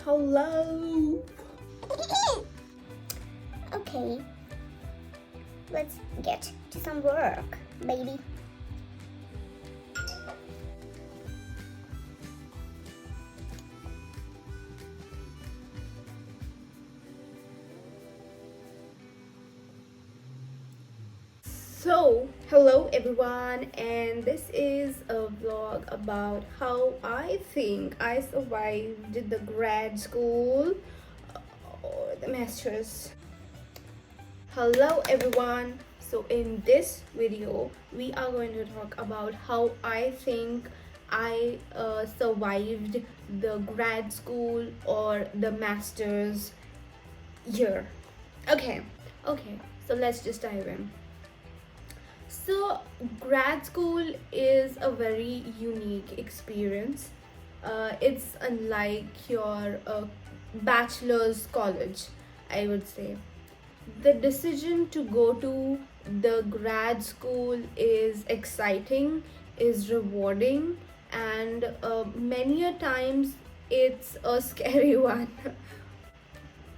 Hello. Okay, let's get to some work, baby. So, hello everyone, and this is a vlog about how I think I survived the grad school or the masters. Hello everyone. So in this video, we are going to talk about how I think I survived the grad school or the masters year. Okay, so let's just dive in. So, grad school is a very unique experience. It's unlike your bachelor's college, I would say. The decision to go to the grad school is exciting, is rewarding, and many a times it's a scary one.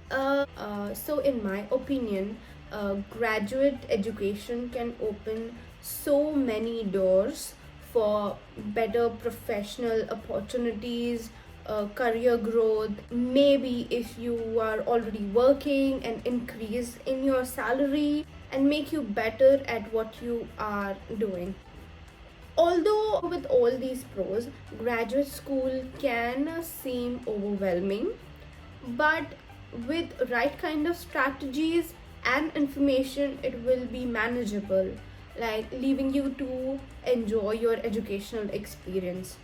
So, in my opinion, graduate education can open so many doors for better professional opportunities, career growth. Maybe if you are already working, an increase in your salary, and make you better at what you are doing. Although, with all these pros, graduate school can seem overwhelming, but with right kind of strategies and information, it will be manageable, like leaving you to enjoy your educational experience.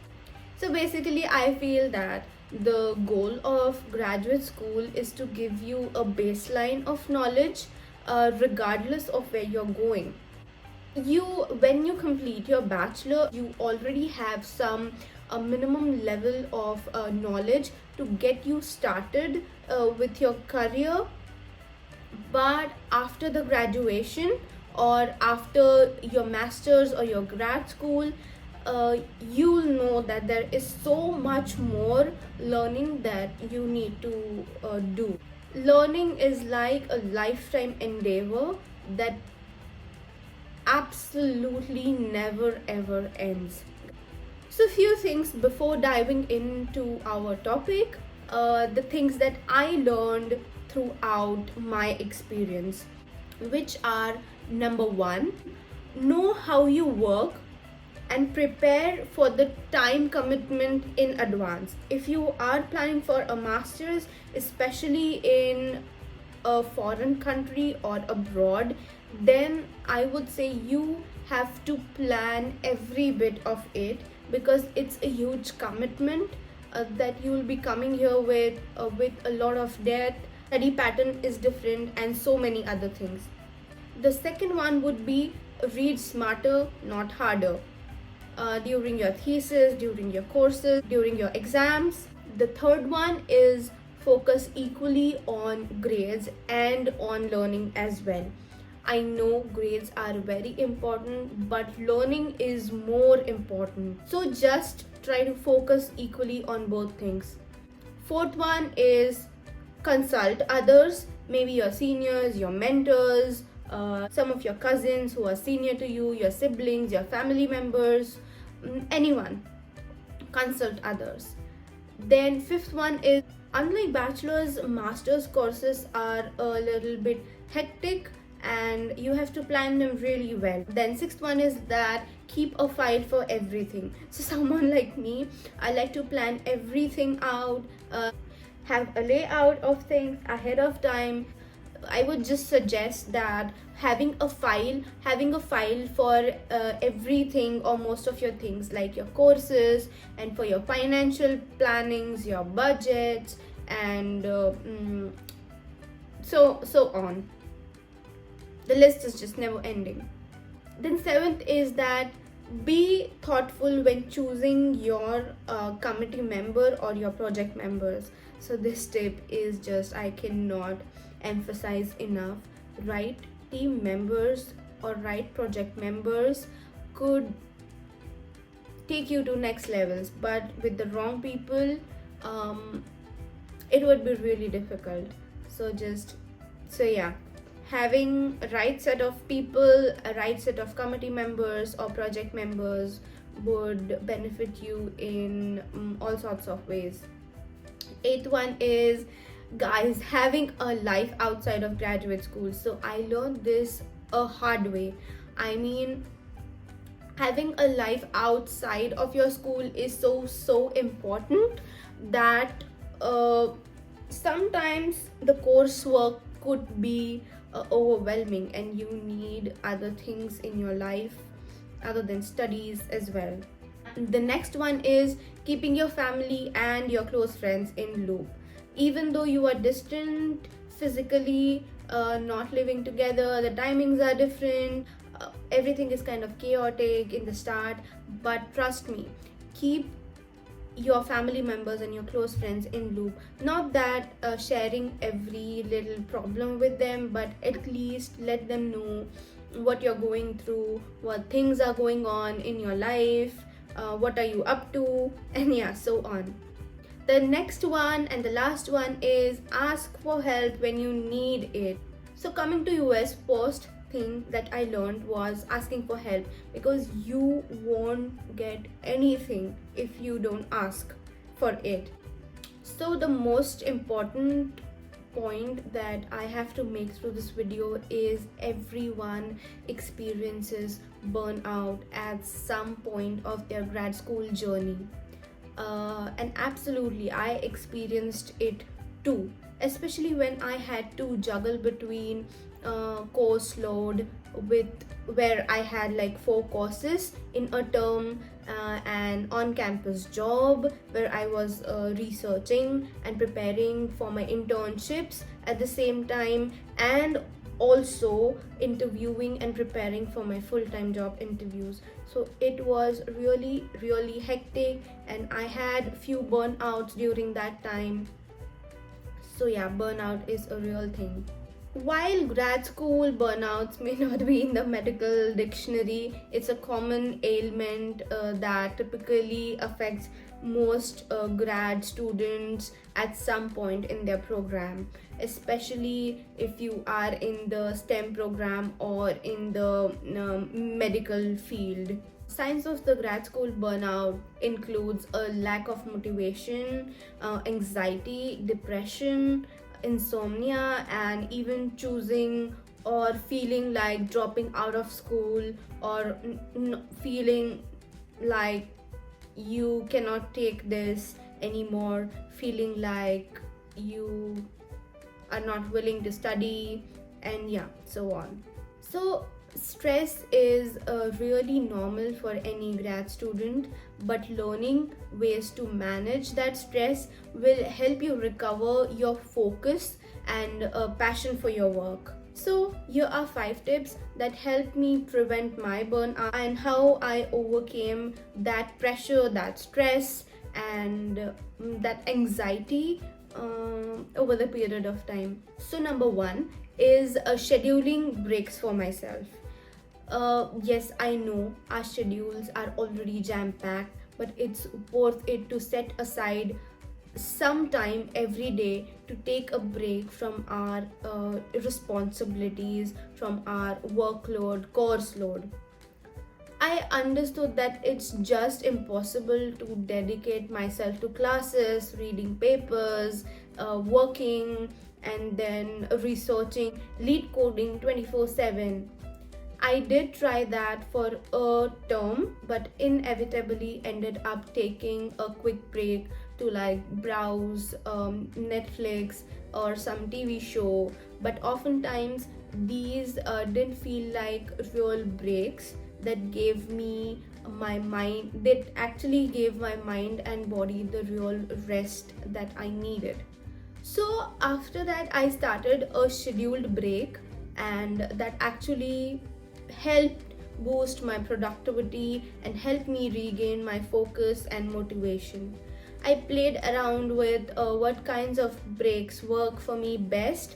So basically, I feel that the goal of graduate school is to give you a baseline of knowledge, regardless of where you're going. When you complete your bachelor, you already have some a minimum level of knowledge to get you started with your career. But after the graduation, or after your masters or your grad school, you'll know that there is so much more learning that you need to do. Learning is like a lifetime endeavor that absolutely never ever ends. So, few things before diving into our topic, the things that I learned throughout my experience, which are: number one, know how you work and prepare for the time commitment in advance. If you are planning for a master's, especially in a foreign country or abroad, then I would say you have to plan every bit of it, because it's a huge commitment that you will be coming here with a lot of debt. Study pattern is different, and so many other things. The second one would be: read smarter, not harder. During your thesis, during your courses, during your exams. The third one is: focus equally on grades and on learning as well. I know grades are very important, but learning is more important. So just try to focus equally on both things. Fourth one is: consult others, maybe your seniors, your mentors, some of your cousins who are senior to you, your siblings, your family members, anyone. Consult others. Then fifth one is: unlike bachelor's, master's courses are a little bit hectic and you have to plan them really well. Then sixth one is that keep a file for everything. So someone like me, I like to plan everything out, have a layout of things ahead of time. I would just suggest that having a file for everything or most of your things, like your courses, and for your financial plannings, your budgets, and so on. The list is just never ending. Then seventh is that be thoughtful when choosing your committee member or your project members. So this tip is just, I cannot emphasize enough. Right team members or right project members could take you to next levels, but with the wrong people, it would be really difficult. So yeah, having a right set of people, a right set of committee members or project members would benefit you in all sorts of ways. Eighth one is, guys, having a life outside of graduate school. So I learned this a hard way. I mean, having a life outside of your school is so important that sometimes the coursework could be overwhelming, and you need other things in your life other than studies as well. The next one is keeping your family and your close friends in loop. Even though you are distant physically, not living together, the timings are different, everything is kind of chaotic in the start, but trust me, keep your family members and your close friends in loop. Not that sharing every little problem with them, but at least let them know what you're going through, what things are going on in your life, what are you up to, and yeah, so on. The next one and the last one is ask for help when you need it. So coming to US, first thing that I learned was asking for help, because you won't get anything if you don't ask for it. So the most important point that I have to make through this video is everyone experiences burnout at some point of their grad school journey. And absolutely, I experienced it too, especially when I had to juggle between course load with where I had like 4 courses in a term, and on-campus job where I was researching and preparing for my internships at the same time, and also interviewing and preparing for my full-time job interviews. So it was really hectic, and I had few burnouts during that time. So yeah, burnout is a real thing. While grad school burnouts may not be in the medical dictionary, it's a common ailment that typically affects most grad students at some point in their program, especially if you are in the STEM program or in the medical field. Signs of the grad school burnout includes a lack of motivation, anxiety, depression, insomnia, and even choosing or feeling like dropping out of school, or feeling like you cannot take this anymore, feeling like you are not willing to study, and yeah, so on. So stress is really normal for any grad student, but learning ways to manage that stress will help you recover your focus and passion for your work. So here are 5 tips that helped me prevent my burnout and how I overcame that pressure, that stress, and that anxiety over the period of time. So number 1 is scheduling breaks for myself. Yes, I know our schedules are already jam-packed, but it's worth it to set aside some time every day to take a break from our responsibilities, from our workload, course load. I understood that it's just impossible to dedicate myself to classes, reading papers, working, and then researching, lead coding 24/7. I did try that for a term, but inevitably ended up taking a quick break to like browse Netflix or some TV show. But oftentimes these didn't feel like real breaks that gave me my mind, that actually gave my mind and body the real rest that I needed. So after that, I started a scheduled break, and that actually helped boost my productivity and helped me regain my focus and motivation. I played around with what kinds of breaks work for me best.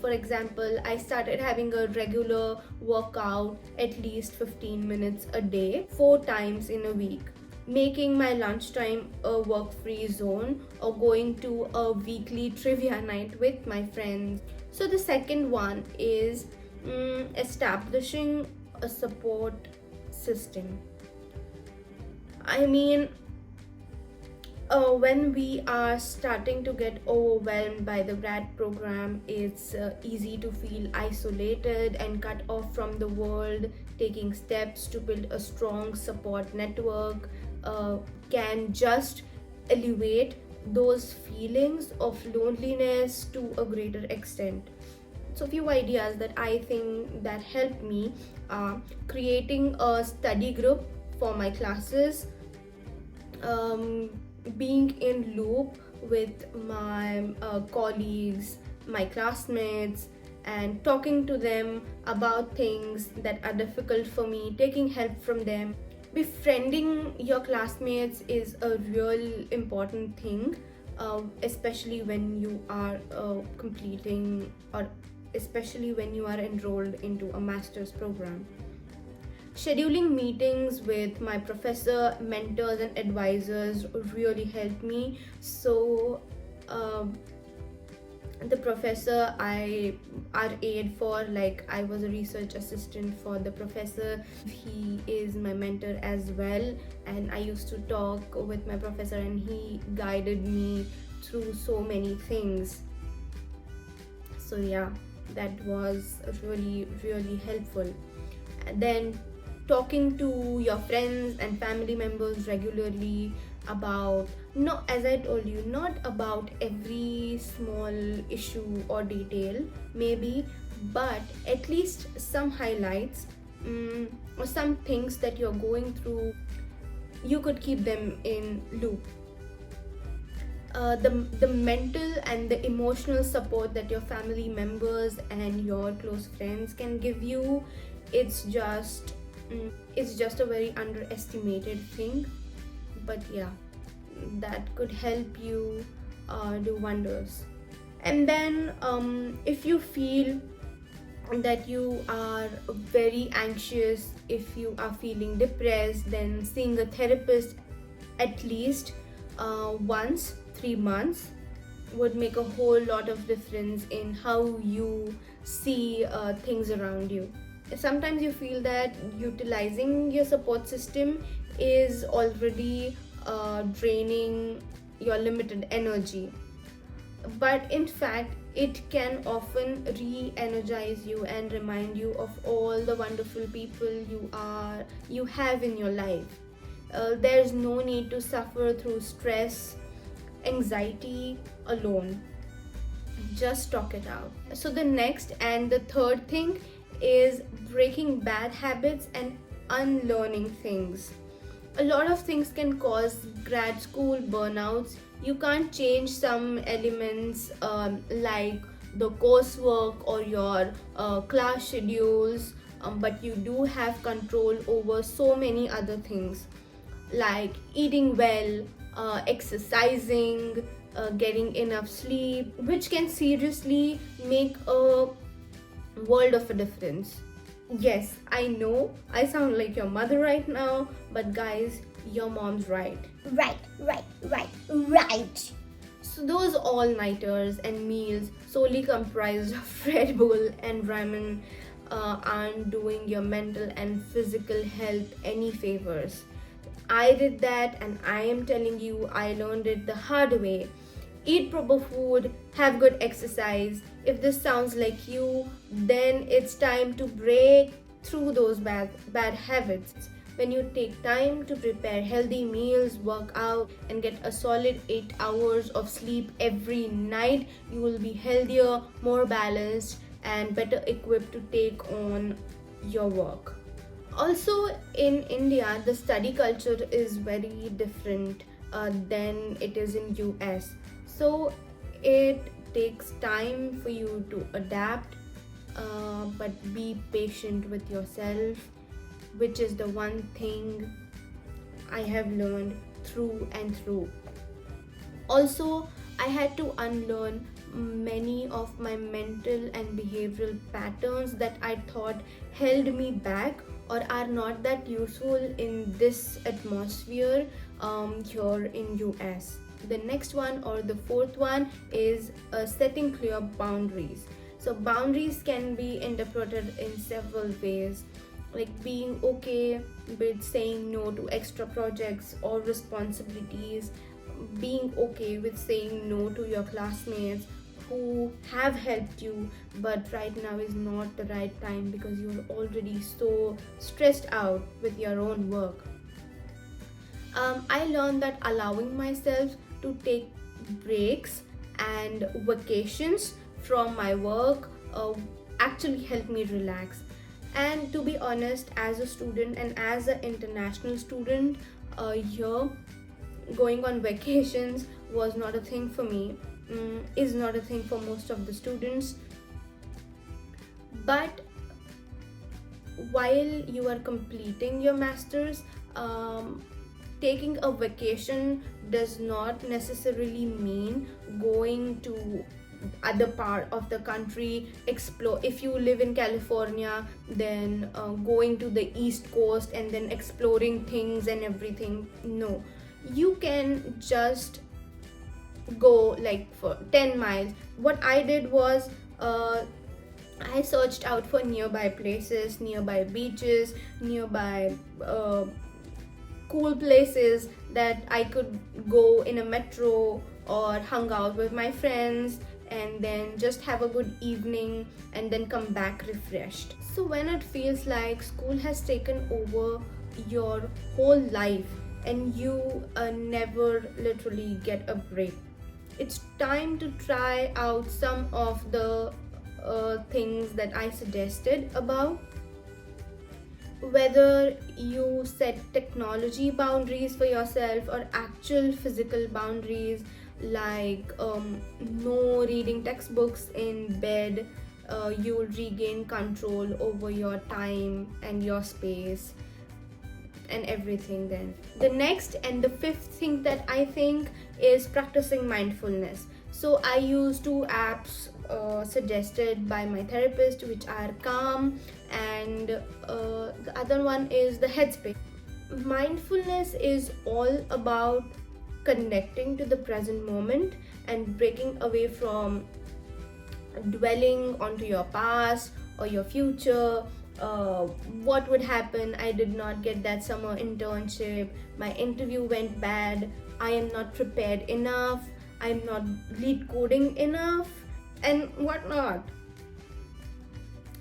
For example, I started having a regular workout at least 15 minutes a day, 4 times in a week. making my lunchtime a work-free zone, or going to a weekly trivia night with my friends. So the second one is establishing a support system. I mean, when we are starting to get overwhelmed by the grad program, it's easy to feel isolated and cut off from the world. Taking steps to build a strong support network can just alleviate those feelings of loneliness to a greater extent. So, few ideas that I think that helped me are creating a study group for my classes, being in loop with my colleagues, my classmates, and talking to them about things that are difficult for me, taking help from them. Befriending your classmates is a real important thing, especially when you are completing, or especially when you are enrolled into a master's program. Scheduling meetings with my professor, mentors, and advisors really helped me. So, the professor I RA'd for, like, I was a research assistant for the professor. He is my mentor as well, and I used to talk with my professor, and he guided me through so many things. So yeah, that was really helpful. And then talking to your friends and family members regularly about, not, as I told you, not about every small issue or detail maybe, but at least some highlights, or some things that you're going through. You could keep them in loop. The mental and the emotional support that your family members and your close friends can give you, it's just a very underestimated thing. But yeah, that could help you do wonders. And then if you feel that you are very anxious, if you are feeling depressed, then seeing a therapist at least once 3 months would make a whole lot of difference in how you see things around you. Sometimes you feel that utilizing your support system is already draining your limited energy, but in fact it can often re-energize you and remind you of all the wonderful people you have in your life. There's no need to suffer through stress, anxiety alone. Just talk it out. So the next and the third thing is breaking bad habits and unlearning things. A lot of things can cause grad school burnouts. You can't change some elements like the coursework or your class schedules, but you do have control over so many other things, like eating well, exercising, getting enough sleep, which can seriously make a world of a difference. Yes, I know I sound like your mother right now, but guys, your mom's right. Right. So those all-nighters and meals solely comprised of Red Bull and ramen aren't doing your mental and physical health any favors. I did that, and I am telling you, I learned it the hard way. Eat proper food, have good exercise. If this sounds like you, then it's time to break through those bad habits. When you take time to prepare healthy meals, work out, and get a solid 8 hours of sleep every night, you will be healthier, more balanced, and better equipped to take on your work. Also, in India, the study culture is very different than it is in US. So it takes time for you to adapt, but be patient with yourself, which is the one thing I have learned through and through. Also, I had to unlearn many of my mental and behavioral patterns that I thought held me back or are not that useful in this atmosphere here in US. The next one, or the fourth one, is setting clear boundaries. So boundaries can be interpreted in several ways, like being okay with saying no to extra projects or responsibilities, being okay with saying no to your classmates who have helped you but right now is not the right time because you're already so stressed out with your own work. I learned that allowing myself to take breaks and vacations from my work actually helped me relax. And to be honest, as a student and as an international student here, going on vacations was not a thing for me, is not a thing for most of the students. But while you are completing your masters, taking a vacation does not necessarily mean going to other part of the country, explore. If you live in California, then going to the east coast and then exploring things and everything. No, you can just go like for 10 miles. What I did was I searched out for nearby places, nearby beaches, nearby cool places that I could go in a metro or hung out with my friends and then just have a good evening and then come back refreshed. So when it feels like school has taken over your whole life and you never literally get a break, it's time to try out some of the things that I suggested above. Whether you set technology boundaries for yourself or actual physical boundaries, like no reading textbooks in bed, you'll regain control over your time and your space and everything. Then the next and the fifth thing that I think is practicing mindfulness. So I use two apps suggested by my therapist, which are Calm and the other one is the Headspace. Mindfulness is all about connecting to the present moment and breaking away from dwelling onto your past or your future. What would happen? I did not get that summer internship. My interview went bad. I am not prepared enough. I'm not lead coding enough, and whatnot.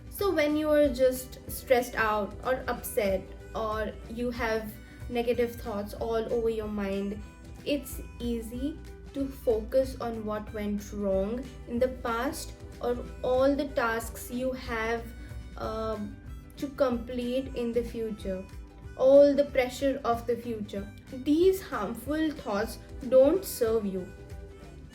So when you are just stressed out or upset or you have negative thoughts all over your mind, it's easy to focus on what went wrong in the past or all the tasks you have to complete in the future, all the pressure of the future. These harmful thoughts don't serve you,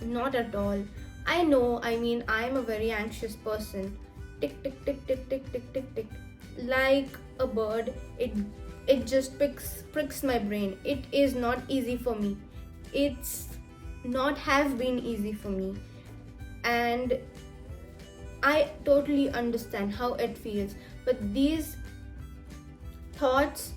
not at all. I know, I mean, I'm a very anxious person. Tick, tick, tick, tick, tick, tick, tick, tick. Like a bird, it just pricks my brain. It is not easy for me. It's not have been easy for me. And I totally understand how it feels. But these thoughts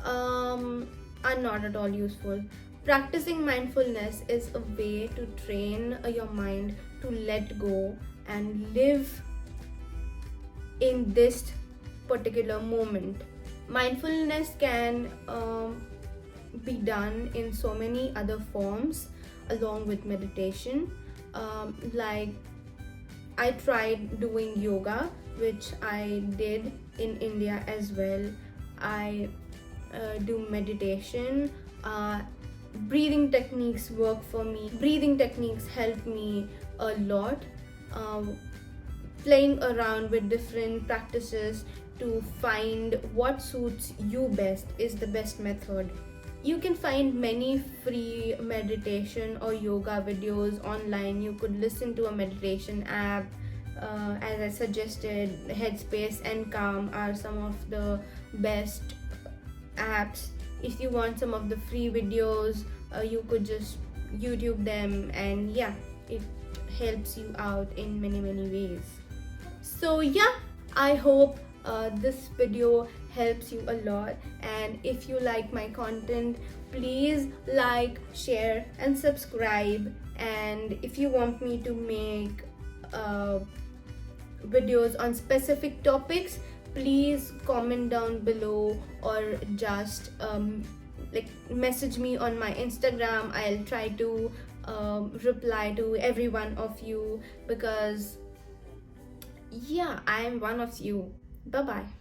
are not at all useful. Practicing mindfulness is a way to train your mind to let go and live in this particular moment. Mindfulness can be done in so many other forms along with meditation. Like I tried doing yoga, which I did in India as well. I do meditation. Breathing techniques work for me. Breathing techniques help me a lot. Playing around with different practices to find what suits you best is the best method. You can find many free meditation or yoga videos online. You could listen to a meditation app. As I suggested, Headspace and Calm are some of the best apps. If you want some of the free videos, you could just YouTube them, and yeah, it helps you out in many ways. So yeah, I hope this video helps you a lot. And if you like my content, please like, share and subscribe. And if you want me to make videos on specific topics, please comment down below, or just message me on my Instagram. I'll try to reply to every one of you, because yeah, I am one of you. Bye bye.